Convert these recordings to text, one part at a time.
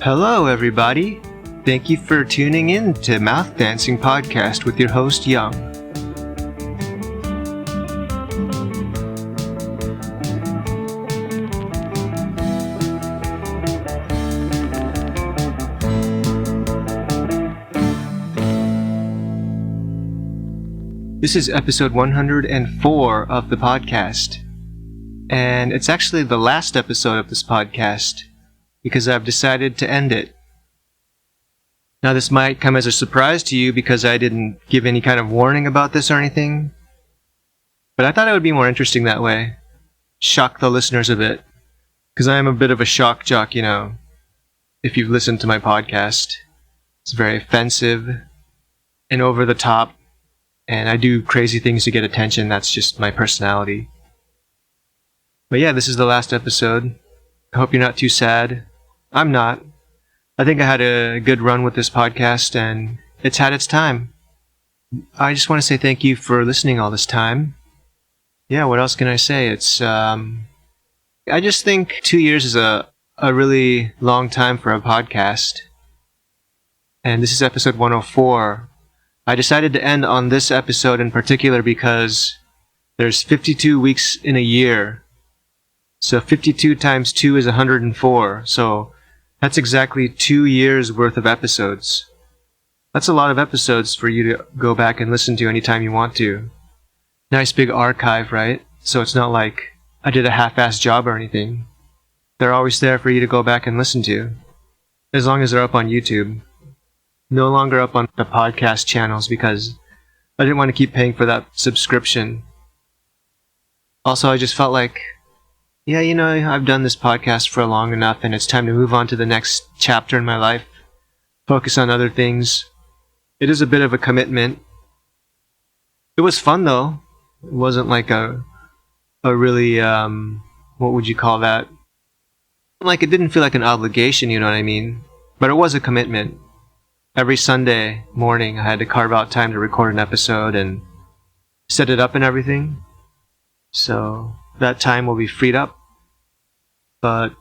Hello, everybody. Thank you for tuning in to Mouth Dancing Podcast with your host, Young. This is episode 104 of the podcast, and it's actually the last episode of this podcast because I've decided to end it. Now, this might come as a surprise to you because I didn't give any kind of warning about this or anything, but I thought it would be more interesting that way. Shock the listeners a bit, because I am a bit of a shock jock, you know, if you've listened to my podcast. It's very offensive and over the top. And I do crazy things to get attention. That's just my personality. But yeah, this is the last episode. I hope you're not too sad. I'm not. I think I had a good run with this podcast, and it's had its time. I just want to say thank you for listening all this time. Yeah, what else can I say? I just think 2 years is a really long time for a podcast. And this is episode 104. I decided to end on this episode in particular because there's 52 weeks in a year. So 52 times 2 is 104. So that's exactly 2 years worth of episodes. That's a lot of episodes for you to go back and listen to anytime you want to. Nice big archive, right? So it's not like I did a half-assed job or anything. They're always there for you to go back and listen to, as long as they're up on YouTube. No longer up on the podcast channels because I didn't want to keep paying for that subscription. Also, I just felt like, yeah, you know, I've done this podcast for long enough and it's time to move on to the next chapter in my life. Focus on other things. It is a bit of a commitment. It was fun though. It wasn't like a really, what would you call that? Like, it didn't feel like an obligation, you know what I mean? But it was a commitment. Every Sunday morning, I had to carve out time to record an episode and set it up and everything. So that time will be freed up. But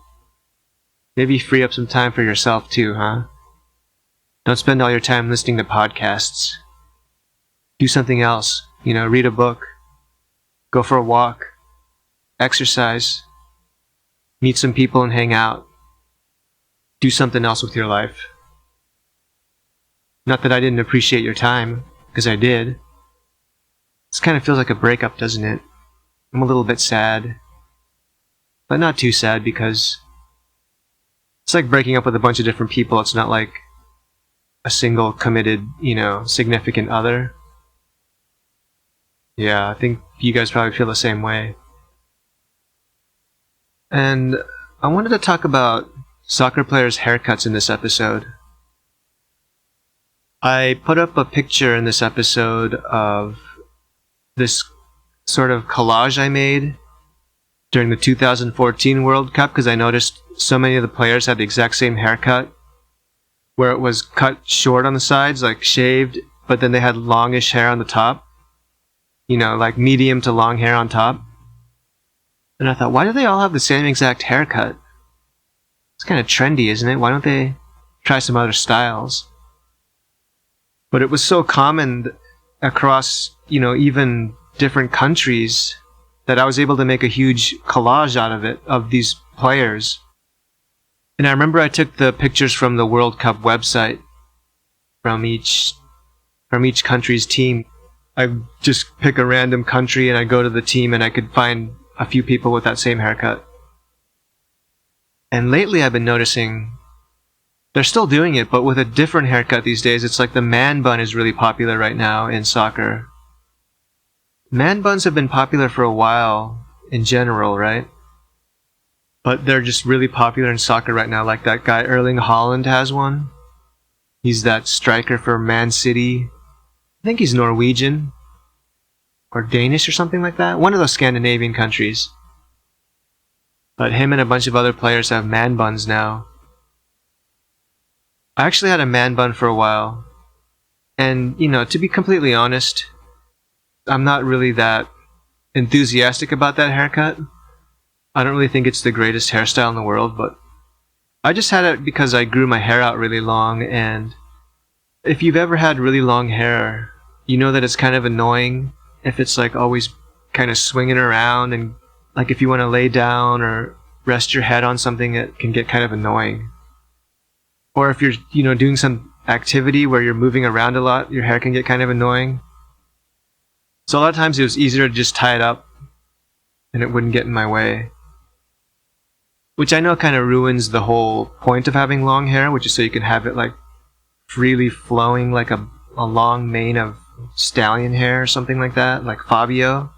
maybe free up some time for yourself too, huh? Don't spend all your time listening to podcasts. Do something else. You know, read a book. Go for a walk. Exercise. Meet some people and hang out. Do something else with your life. Not that I didn't appreciate your time, because I did. This kind of feels like a breakup, doesn't it? I'm a little bit sad. But not too sad, because it's like breaking up with a bunch of different people. It's not like a single committed, you know, significant other. Yeah, I think you guys probably feel the same way. And I wanted to talk about soccer players' haircuts in this episode. I put up a picture in this episode of this sort of collage I made during the 2014 World Cup because I noticed so many of the players had the exact same haircut where it was cut short on the sides, like shaved, but then they had longish hair on the top. You know, like medium to long hair on top. And I thought, why do they all have the same exact haircut? It's kind of trendy, isn't it? Why don't they try some other styles? But it was so common across, you know, even different countries that I was able to make a huge collage out of it, of these players. And I remember I took the pictures from the World Cup website from each country's team. I just pick a random country and I go to the team and I could find a few people with that same haircut. And lately I've been noticing they're still doing it, but with a different haircut these days. It's like the man bun is really popular right now in soccer. Man buns have been popular for a while in general, right? But they're just really popular in soccer right now. Like that guy Erling Haaland has one. He's that striker for Man City. I think he's Norwegian or Danish or something like that. One of those Scandinavian countries. But him and a bunch of other players have man buns now. I actually had a man bun for a while. And, you know, to be completely honest, I'm not really that enthusiastic about that haircut. I don't really think it's the greatest hairstyle in the world, but I just had it because I grew my hair out really long, and if you've ever had really long hair, you know that it's kind of annoying if it's like always kind of swinging around, and like if you want to lay down or rest your head on something, it can get kind of annoying. Or if you're, doing some activity where you're moving around a lot, your hair can get kind of annoying. So a lot of times it was easier to just tie it up and it wouldn't get in my way. Which I know kind of ruins the whole point of having long hair, which is so you can have it like freely flowing like a long mane of stallion hair or something like that, like Fabio.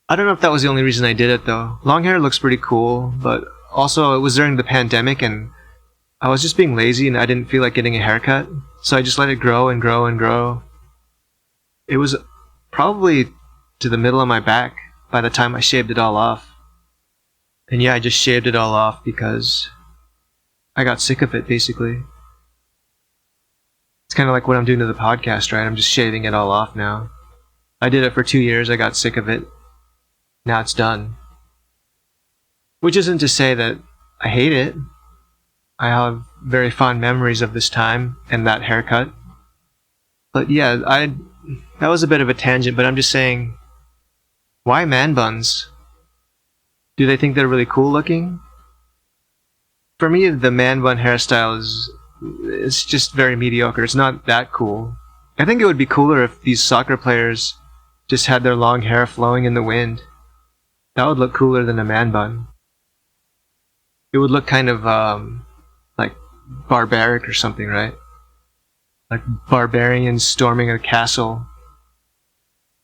I don't know if that was the only reason I did it though. Long hair looks pretty cool, but also it was during the pandemic and I was just being lazy and I didn't feel like getting a haircut, so I just let it grow and grow and grow. It was probably to the middle of my back by the time I shaved it all off. And yeah, I just shaved it all off because I got sick of it, basically. It's kind of like what I'm doing to the podcast, right? I'm just shaving it all off now. I did it for 2 years, I got sick of it. Now it's done. Which isn't to say that I hate it. I have very fond memories of this time and that haircut. But yeah, that was a bit of a tangent, but I'm just saying, why man buns? Do they think they're really cool looking? For me, the man bun hairstyle it's just very mediocre. It's not that cool. I think it would be cooler if these soccer players just had their long hair flowing in the wind. That would look cooler than a man bun. It would look kind of like barbaric or something, right? Like barbarians storming a castle.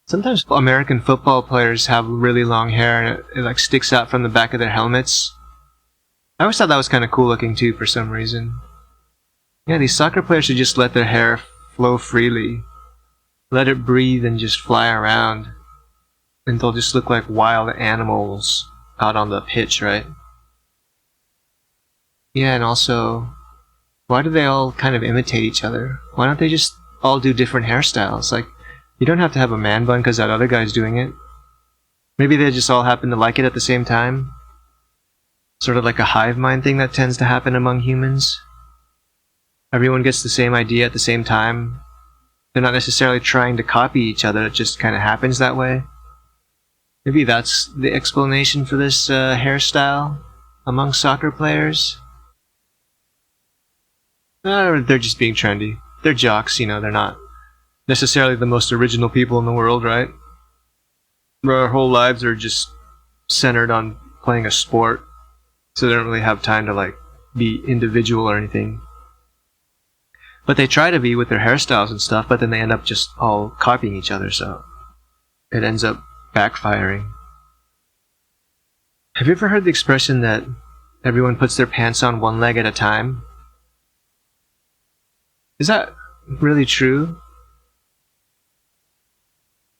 Sometimes American football players have really long hair and it like sticks out from the back of their helmets. I always thought that was kind of cool looking too for some reason. Yeah, these soccer players should just let their hair flow freely. Let it breathe and just fly around. And they'll just look like wild animals out on the pitch, right? Yeah, and also, why do they all kind of imitate each other? Why don't they just all do different hairstyles? Like, you don't have to have a man bun because that other guy's doing it. Maybe they just all happen to like it at the same time. Sort of like a hive mind thing that tends to happen among humans. Everyone gets the same idea at the same time. They're not necessarily trying to copy each other, it just kind of happens that way. Maybe that's the explanation for this hairstyle among soccer players. Or they're just being trendy. They're jocks, they're not necessarily the most original people in the world, right? Our whole lives are just centered on playing a sport, so they don't really have time to like be individual or anything. But they try to be with their hairstyles and stuff, but then they end up just all copying each other, so it ends up backfiring. Have you ever heard the expression that everyone puts their pants on one leg at a time? Is that really true?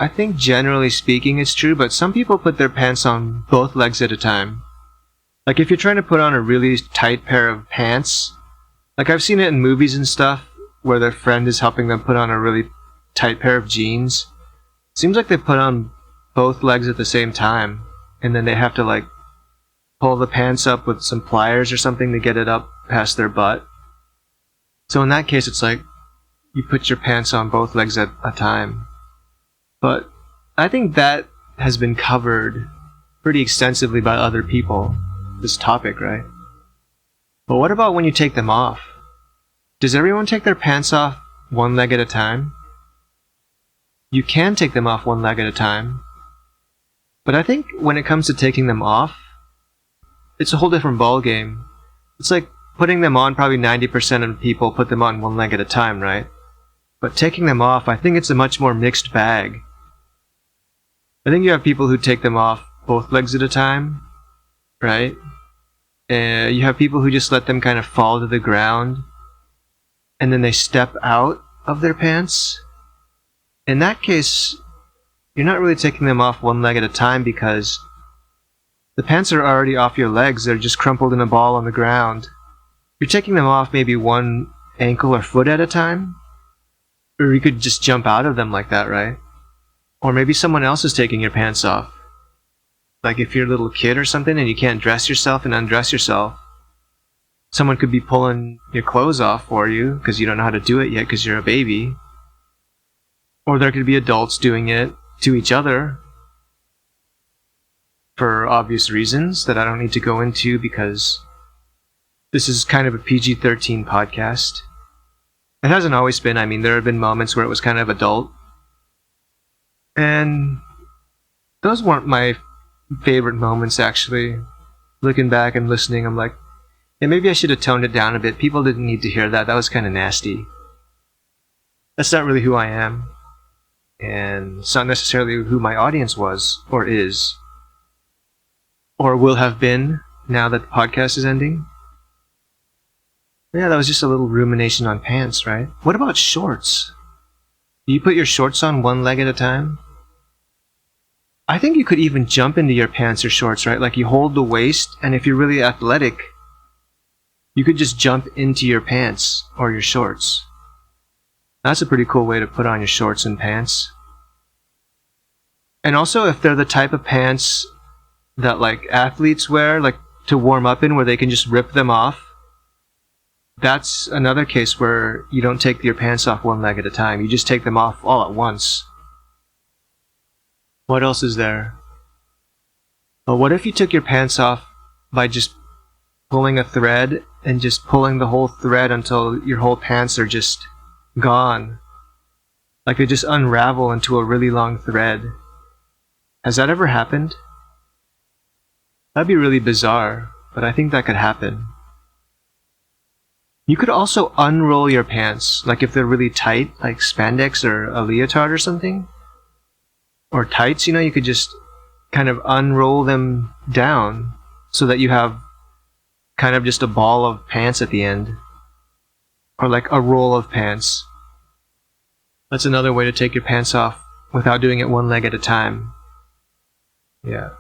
I think generally speaking it's true, but some people put their pants on both legs at a time. Like if you're trying to put on a really tight pair of pants, like I've seen it in movies and stuff where their friend is helping them put on a really tight pair of jeans. Seems like they put on both legs at the same time, and then they have to like pull the pants up with some pliers or something to get it up past their butt. So in that case, it's like you put your pants on both legs at a time. But I think that has been covered pretty extensively by other people, this topic, right? But what about when you take them off? Does everyone take their pants off one leg at a time? You can take them off one leg at a time. But I think when it comes to taking them off, it's a whole different ballgame. It's like putting them on, probably 90% of people put them on one leg at a time, right? But taking them off, I think it's a much more mixed bag. I think you have people who take them off both legs at a time, right? You have people who just let them kind of fall to the ground, and then they step out of their pants. In that case, you're not really taking them off one leg at a time because the pants are already off your legs. They're just crumpled in a ball on the ground. You're taking them off maybe one ankle or foot at a time. Or you could just jump out of them like that, right? Or maybe someone else is taking your pants off. Like if you're a little kid or something and you can't dress yourself and undress yourself, Someone could be pulling your clothes off for you because you don't know how to do it yet because you're a baby. Or there could be adults doing it to each other for obvious reasons that I don't need to go into because this is kind of a PG-13 podcast. It hasn't always been. I mean, there have been moments where it was kind of adult. And those weren't my favorite moments, actually. Looking back and listening, I'm like, yeah, maybe I should have toned it down a bit. People didn't need to hear that. That was kind of nasty. That's not really who I am. And it's not necessarily who my audience was, or is, or will have been now that the podcast is ending. Yeah, that was just a little rumination on pants, right? What about shorts? Do you put your shorts on one leg at a time? I think you could even jump into your pants or shorts, right? Like you hold the waist, and if you're really athletic, you could just jump into your pants or your shorts. That's a pretty cool way to put on your shorts and pants. And also, if they're the type of pants that like athletes wear, like to warm up in, where they can just rip them off, that's another case where you don't take your pants off one leg at a time. You just take them off all at once. What else is there? Well, what if you took your pants off by just pulling a thread and just pulling the whole thread until your whole pants are just gone? Like they just unravel into a really long thread. Has that ever happened? That'd be really bizarre, but I think that could happen. You could also unroll your pants, like if they're really tight, like spandex or a leotard or something. Or tights, you could just kind of unroll them down so that you have kind of just a ball of pants at the end. Or like a roll of pants. That's another way to take your pants off without doing it one leg at a time. Yeah.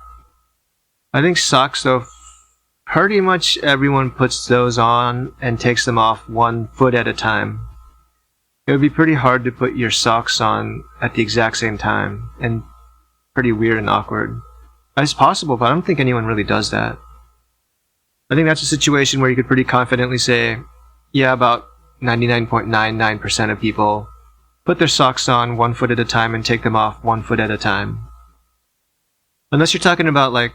I think socks, though, pretty much everyone puts those on and takes them off 1 foot at a time. It would be pretty hard to put your socks on at the exact same time, and pretty weird and awkward. It's possible, but I don't think anyone really does that. I think that's a situation where you could pretty confidently say, yeah, about 99.99% of people put their socks on 1 foot at a time and take them off 1 foot at a time. Unless you're talking about like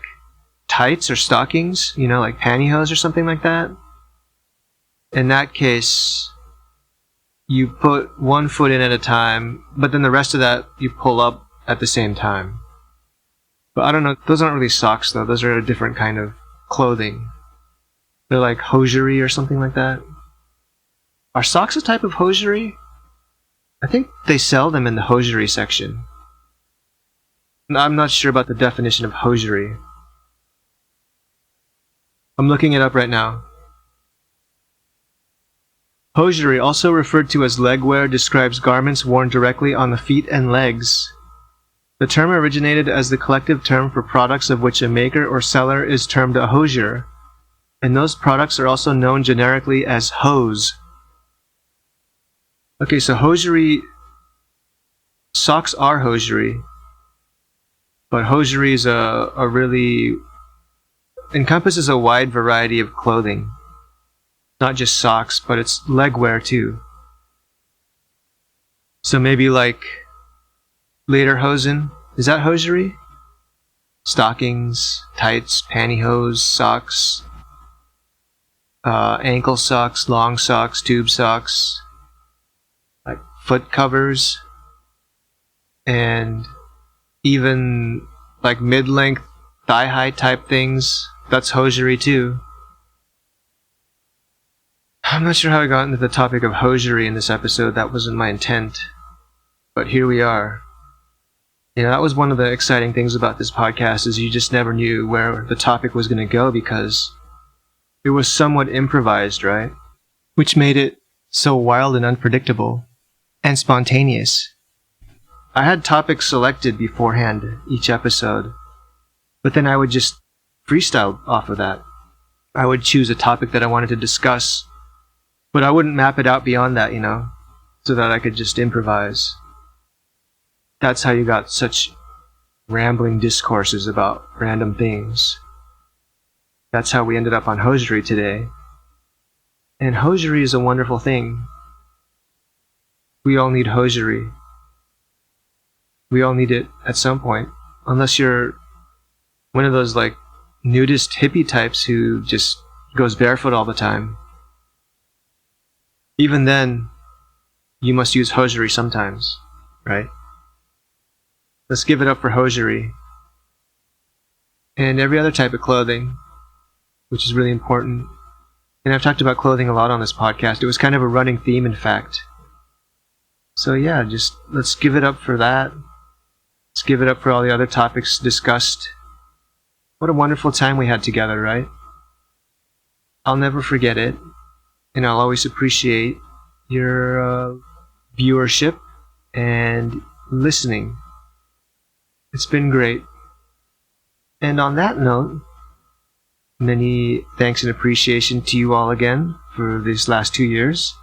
tights or stockings, like pantyhose or something like that. In that case, you put 1 foot in at a time, but then the rest of that you pull up at the same time. But I don't know, those aren't really socks though, those are a different kind of clothing. They're like hosiery or something like that. Are socks a type of hosiery? I think they sell them in the hosiery section. I'm not sure about the definition of hosiery. I'm looking it up right now. Hosiery, also referred to as legwear, describes garments worn directly on the feet and legs. The term originated as the collective term for products of which a maker or seller is termed a hosier, and those products are also known generically as hose. Okay, so hosiery, socks are hosiery, but hosiery is a really encompasses a wide variety of clothing. Not just socks, but it's legwear too. So maybe like lederhosen, is that hosiery? Stockings, tights, pantyhose, socks, ankle socks, long socks, tube socks, like foot covers, and even like mid-length thigh-high type things. That's hosiery too. I'm not sure how I got into the topic of hosiery in this episode. That wasn't my intent. But here we are. That was one of the exciting things about this podcast, is you just never knew where the topic was going to go because it was somewhat improvised, right? Which made it so wild and unpredictable and spontaneous. I had topics selected beforehand each episode, but then I would just freestyle off of that. I would choose a topic that I wanted to discuss, but I wouldn't map it out beyond that, so that I could just improvise. That's how you got such rambling discourses about random things. That's how we ended up on hosiery today. And hosiery is a wonderful thing. We all need hosiery. We all need it at some point. Unless you're one of those like nudist hippie types who just goes barefoot all the time. Even then, you must use hosiery sometimes, right? Let's give it up for hosiery. And every other type of clothing, which is really important. And I've talked about clothing a lot on this podcast. It was kind of a running theme, in fact. So yeah, just let's give it up for that. Let's give it up for all the other topics discussed. What a wonderful time we had together, right? I'll never forget it. And I'll always appreciate your viewership and listening. It's been great. And on that note, many thanks and appreciation to you all again for these last 2 years.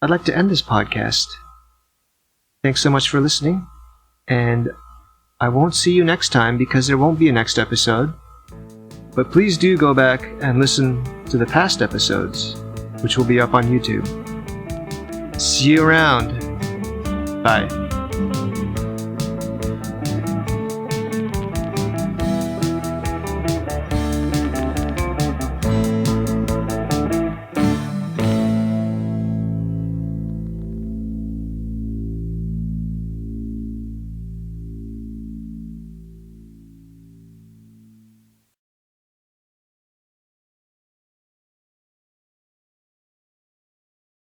I'd like to end this podcast. Thanks so much for listening, and I won't see you next time because there won't be a next episode. But please do go back and listen to the past episodes, which will be up on YouTube. See you around. Bye.